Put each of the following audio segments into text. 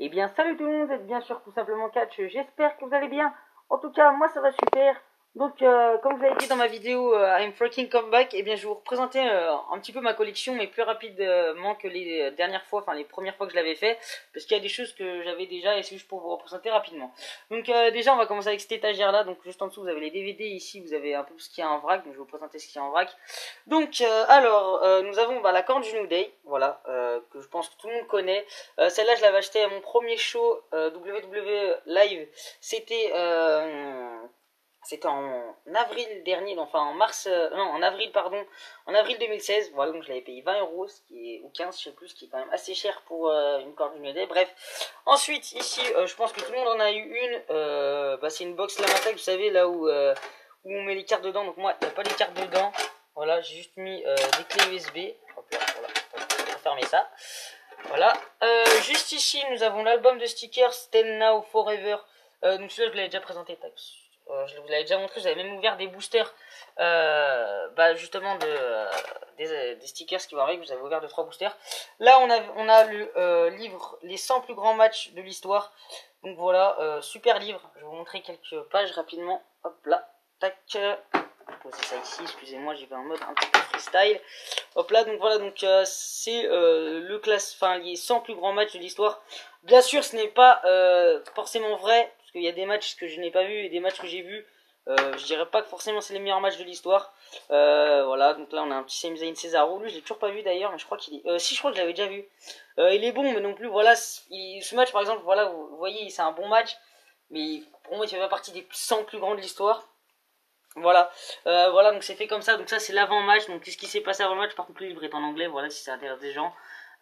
Eh bien, salut tout le monde, vous êtes bien sûr tout simplement Catch, j'espère que vous allez bien. En tout cas, moi ça va super. Donc, comme je l'avais dit dans ma vidéo I'm Freaking Comeback, eh bien, je vais vous représenter un petit peu ma collection, mais plus rapidement que les dernières fois, enfin les premières fois que je l'avais fait, parce qu'il y a des choses que j'avais déjà et c'est juste pour vous représenter rapidement. Donc, déjà, on va commencer avec cette étagère-là. Donc, juste en dessous, vous avez les DVD. Ici, vous avez un peu ce qu'il y a en vrac. Donc, je vais vous présenter ce qu'il y a en vrac. Donc, nous avons la Corne du New Day, voilà, que je pense que tout le monde connaît. Celle-là, je l'avais achetée à mon premier show WWE Live. C'était en avril dernier, enfin en mars, non, en avril, pardon, en avril 2016. Voilà, donc je l'avais payé 20 euros, ce qui est, ou 15, je sais plus, ce qui est quand même assez cher pour une corde du New Day. Bref, ensuite, ici, je pense que tout le monde en a eu une. C'est une box Lamatec, vous savez, là où on met les cartes dedans. Donc moi, il n'y a pas les cartes dedans. Voilà, j'ai juste mis des clés USB. Hop là, voilà, on va fermer ça. Voilà. Juste ici, nous avons l'album de stickers Stand Now Forever. Donc celui-là, je l'avais déjà présenté. Je vous l'avais déjà montré. J'avais même ouvert des boosters, justement des stickers qui vont avec. Vous avez ouvert 2-3 boosters. Là, on a le livre Les 100 plus grands matchs de l'histoire. Donc voilà, super livre. Je vais vous montrer quelques pages rapidement. Hop là, tac. Poser ça ici, excusez-moi, j'y vais en mode un petit peu freestyle. Hop là, donc voilà, donc c'est les 100 plus grands matchs de l'histoire. Bien sûr, ce n'est pas forcément vrai, parce qu'il y a des matchs que je n'ai pas vus et des matchs que j'ai vus. Je dirais pas que forcément c'est les meilleurs matchs de l'histoire. Voilà, donc là on a un petit Sami Zayn Cesaro. Lui, je l'ai toujours pas vu d'ailleurs, mais je crois qu'il est. Si, je crois que je l'avais déjà vu. Il est bon, mais non plus. Voilà, ce match par exemple, voilà, vous voyez, c'est un bon match, mais pour moi, il fait pas partie des 100 plus grands de l'histoire. Voilà, voilà, donc c'est fait comme ça. Donc ça c'est l'avant-match. Donc qu'est-ce qui s'est passé avant le match? Par contre le livre est en anglais, voilà, si ça intéresse des gens.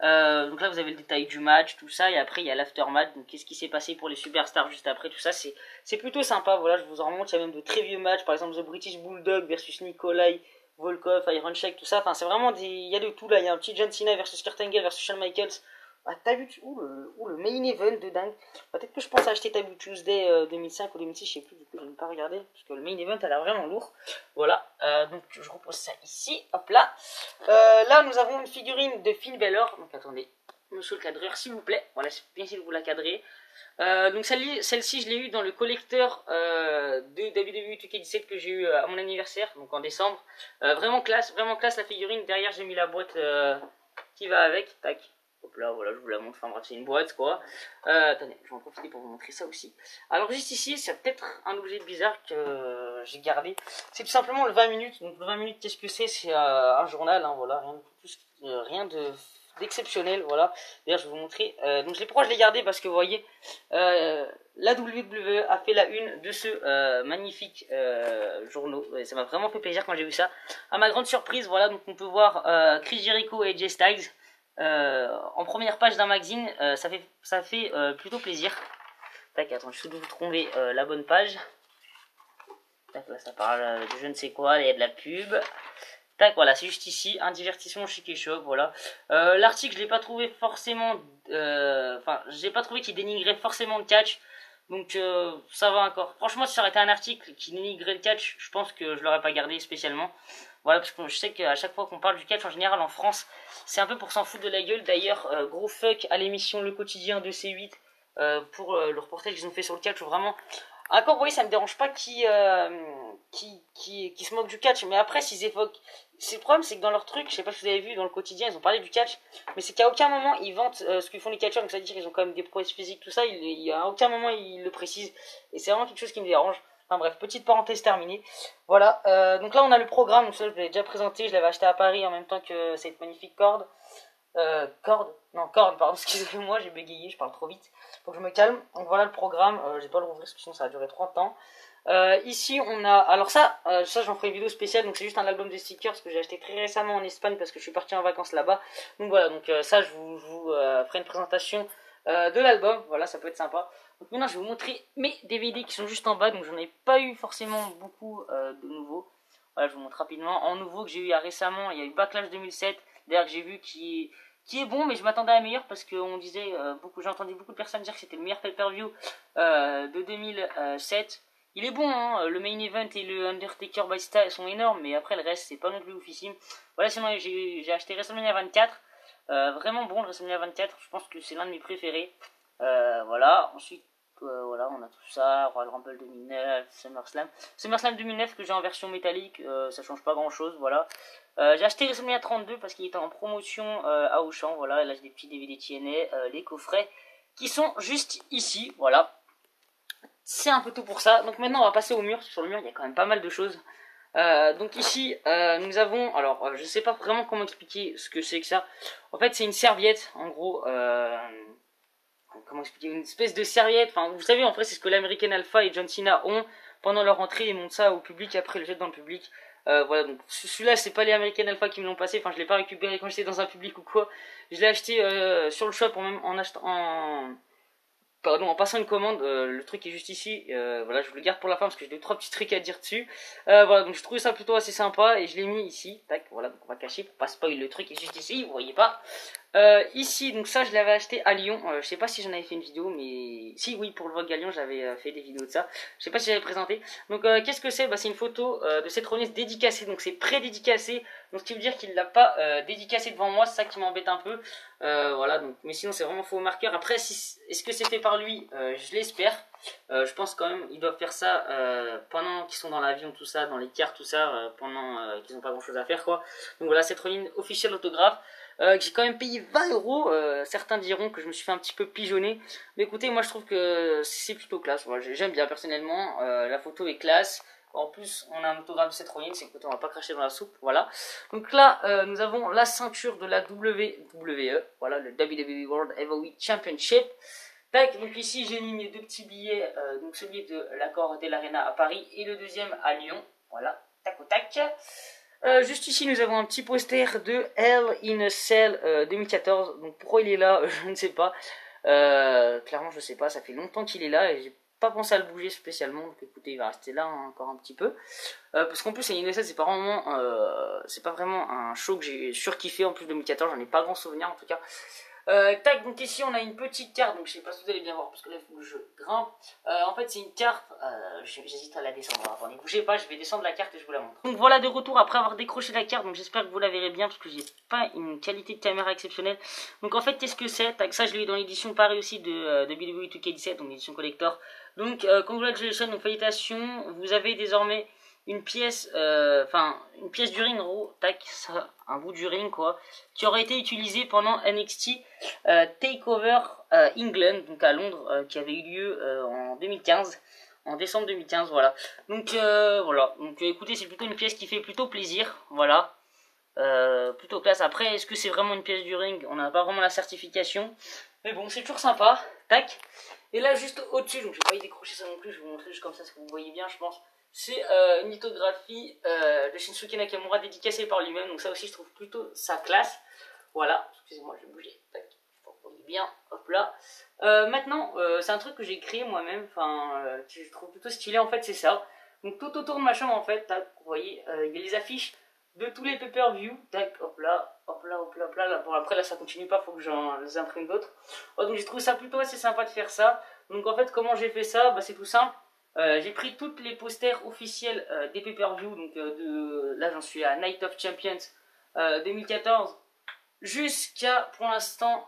Donc là vous avez le détail du match, tout ça, et après il y a l'aftermatch. Donc qu'est-ce qui s'est passé pour les superstars juste après, tout ça, c'est plutôt sympa. Voilà, je vous en remonte. Il y a même de très vieux matchs, par exemple The British Bulldog versus Nikolai Volkov, Iron Sheik, tout ça. Enfin c'est vraiment il y a de tout là. Il y a un petit John Cena versus Kurt Angle versus Shawn Michaels. Ah, t'as vu, le main event de dingue. Peut-être que je pense à acheter Taboo Tuesday 2005 ou 2006, je sais plus, du coup je n'ai pas regardé, parce que le main event a l'air vraiment lourd. Voilà, donc je repose ça ici, hop là. Là nous avons une figurine de Finn Balor, donc attendez, monsieur le cadreur s'il vous plaît, voilà, c'est bien si vous la cadrez. Donc celle-ci je l'ai eu dans le collecteur de WWE 2K17 que j'ai eu à mon anniversaire, donc en décembre. Vraiment classe la figurine. Derrière j'ai mis la boîte qui va avec, tac. Hop là, voilà, je vous la montre. Enfin bref, c'est une boîte quoi. Attendez, je vais en profiter pour vous montrer ça aussi. Alors, juste ici, c'est peut-être un objet bizarre que j'ai gardé. C'est tout simplement le 20 minutes. Donc, le 20 minutes, qu'est-ce que c'est? C'est un journal, hein, voilà, rien d'exceptionnel, voilà. D'ailleurs, je vais vous montrer. Donc, pourquoi je l'ai gardé? Parce que vous voyez, la WWE a fait la une de ce magnifique journaux. Et ça m'a vraiment fait plaisir quand j'ai vu ça. À ma grande surprise, voilà, donc on peut voir Chris Jericho et AJ Styles. En première page d'un magazine, ça fait plutôt plaisir. Tac, attends, je suis de vous trouver la bonne page. Tac, là ça parle de je ne sais quoi, il y a de la pub. Tac, voilà, c'est juste ici, un divertissement chic et shop, voilà. L'article, je l'ai pas trouvé forcément, j'ai pas trouvé qu'il dénigrait forcément le catch. Donc ça va encore. Franchement, si ça aurait été un article qui dénigrait le catch, je pense que je l'aurais pas gardé spécialement. Voilà, parce que je sais qu'à chaque fois qu'on parle du catch en général en France, c'est un peu pour s'en foutre de la gueule. D'ailleurs, gros fuck à l'émission Le Quotidien de C8 pour le reportage qu'ils ont fait sur le catch. Vraiment, encore, vous voyez, ça me dérange pas qui se moquent du catch, mais après, s'ils évoquent. Le problème, c'est que dans leur truc, je sais pas si vous avez vu dans le quotidien, ils ont parlé du catch, mais c'est qu'à aucun moment ils vantent ce que font les catcheurs, donc ça veut dire qu'ils ont quand même des prouesses physiques, tout ça, à aucun moment ils le précisent, et c'est vraiment quelque chose qui me dérange. Enfin bref, petite parenthèse terminée. Voilà, donc là on a le programme, donc ça je l'avais déjà présenté, je l'avais acheté à Paris en même temps que cette magnifique corde. Corde, pardon, excusez-moi, j'ai bégayé, je parle trop vite. Faut que je me calme. Donc voilà le programme, j'ai pas le rouvrir parce que sinon ça va durer 30 ans. Ici on a, alors ça j'en ferai une vidéo spéciale, donc c'est juste un album de stickers que j'ai acheté très récemment en Espagne parce que je suis parti en vacances là-bas. Donc voilà, donc ça je vous ferai une présentation de l'album, voilà, ça peut être sympa. Donc maintenant je vais vous montrer mes DVD qui sont juste en bas, donc j'en ai pas eu forcément beaucoup de nouveaux. Voilà, je vous montre rapidement. En nouveau que j'ai eu récemment, il y a eu Backlash 2007, d'ailleurs que j'ai vu qui est bon, mais je m'attendais à meilleur parce que on disait j'ai entendu beaucoup de personnes dire que c'était le meilleur pay-per-view de 2007. Il est bon, hein, le main event et le Undertaker by Style sont énormes, mais après le reste c'est pas non plus oufissime. Voilà, sinon j'ai acheté WrestleMania 24, vraiment bon le WrestleMania 24, je pense que c'est l'un de mes préférés. Voilà, ensuite voilà, on a tout ça, Royal Rumble 2009, SummerSlam 2009 que j'ai en version métallique, ça change pas grand chose, voilà. J'ai acheté WrestleMania 32 parce qu'il était en promotion à Auchan, voilà, et là j'ai des petits DVD TNA, les coffrets qui sont juste ici, voilà. C'est un peu tout pour ça, donc maintenant on va passer au mur. Sur le mur il y a quand même pas mal de choses. Donc ici nous avons, alors je sais pas vraiment comment expliquer ce que c'est que ça. En fait c'est une serviette, en gros, comment expliquer, une espèce de serviette. Enfin vous savez, en fait c'est ce que l'American Alpha et John Cena ont pendant leur entrée, ils montent ça au public, après ils le jettent dans le public. Voilà, donc celui-là c'est pas les American Alpha qui me l'ont passé, enfin je l'ai pas récupéré quand j'étais dans un public ou quoi. Je l'ai acheté sur le shop en achetant en passant une commande. Le truc est juste ici, voilà, je vous le garde pour la fin parce que j'ai 2-3 petits trucs à dire dessus. Voilà, donc je trouvais ça plutôt assez sympa et je l'ai mis ici, tac, voilà, donc on va cacher pour pas spoil, le truc est juste ici, vous voyez pas. Ici, donc ça je l'avais acheté à Lyon, je sais pas si j'en avais fait une vidéo, mais si, oui, pour le Vogue à Lyon j'avais fait des vidéos de ça, je sais pas si j'avais présenté. Donc qu'est-ce que c'est? Bah c'est une photo de Seth Rollins dédicacée, donc c'est pré-dédicacé, donc ce qui veut dire qu'il l'a pas dédicacé devant moi, c'est ça qui m'embête un peu. Voilà, donc, mais sinon c'est vraiment faux marqueur. Après, est-ce que c'est fait par lui? Je l'espère. Je pense quand même ils doivent faire ça pendant qu'ils sont dans l'avion, tout ça, dans les cars, tout ça, pendant qu'ils n'ont pas grand chose à faire, quoi. Donc voilà, cette Rollins officielle autographe. Que j'ai quand même payé 20 €. Certains diront que je me suis fait un petit peu pigeonner. Mais écoutez, moi je trouve que c'est plutôt classe. Voilà, j'aime bien personnellement. La photo est classe. En plus, on a un autographe de cette Rollins. Écoutez, on va pas cracher dans la soupe. Voilà. Donc là, nous avons la ceinture de la WWE. Voilà, le WWE World Heavyweight Championship. Tac, donc ici j'ai mis mes 2 petits billets. Donc celui de l'accord de l'Arena à Paris et le deuxième à Lyon. Voilà, tac au tac. Juste ici, nous avons un petit poster de Hell in a Cell 2014. Donc pourquoi il est là, je ne sais pas. Clairement, je sais pas. Ça fait longtemps qu'il est là et j'ai pas pensé à le bouger spécialement. Donc écoutez, il va rester là encore un petit peu. Parce qu'en plus, Hell in a Cell, c'est pas vraiment un show que j'ai surkiffé. En plus de 2014, j'en ai pas grand souvenir en tout cas. Tac, donc ici on a une petite carte, donc je sais pas si vous allez bien voir parce que là il faut que je grimpe. En fait c'est une carte, j'hésite à la descendre, attendez, bougez pas, je vais descendre la carte et je vous la montre. Donc voilà de retour après avoir décroché la carte, donc j'espère que vous la verrez bien parce que j'ai pas une qualité de caméra exceptionnelle. Donc en fait qu'est-ce que c'est? Tac, ça je l'ai eu dans l'édition pareil aussi de WWE 2K17, donc l'édition collector. Donc congratulations, donc félicitations, vous avez désormais une pièce, une pièce du ring, en gros, tac, ça, un bout du ring quoi, qui aurait été utilisé pendant NXT Takeover England, donc à Londres, qui avait eu lieu en 2015, en décembre 2015, voilà. Donc voilà, donc écoutez, c'est plutôt une pièce qui fait plutôt plaisir, voilà, plutôt classe. Après, est-ce que c'est vraiment une pièce du ring? On n'a pas vraiment la certification, mais bon, c'est toujours sympa, tac. Et là, juste au-dessus, donc je vais pas y décrocher ça non plus, je vais vous montrer juste comme ça, si vous voyez bien, je pense. C'est une lithographie de Shinsuke Nakamura dédicacée par lui-même, donc ça aussi je trouve plutôt sa classe. Voilà, excusez-moi, je vais bouger, tac, je pense qu'on est bien, hop là. Maintenant, c'est un truc que j'ai créé moi-même, que je trouve plutôt stylé, en fait c'est ça. Donc tout autour de ma chambre en fait, tac, vous voyez, il y a les affiches de tous les pay-per-view, tac, hop là, hop là, hop là, hop là. Bon après là ça continue pas, faut que j'en imprime d'autres. Donc j'ai trouvé ça plutôt assez sympa de faire ça. Donc en fait comment j'ai fait ça, bah c'est tout simple. J'ai pris toutes les posters officiels des pay-per-view, donc là j'en suis à Night of Champions 2014 jusqu'à pour l'instant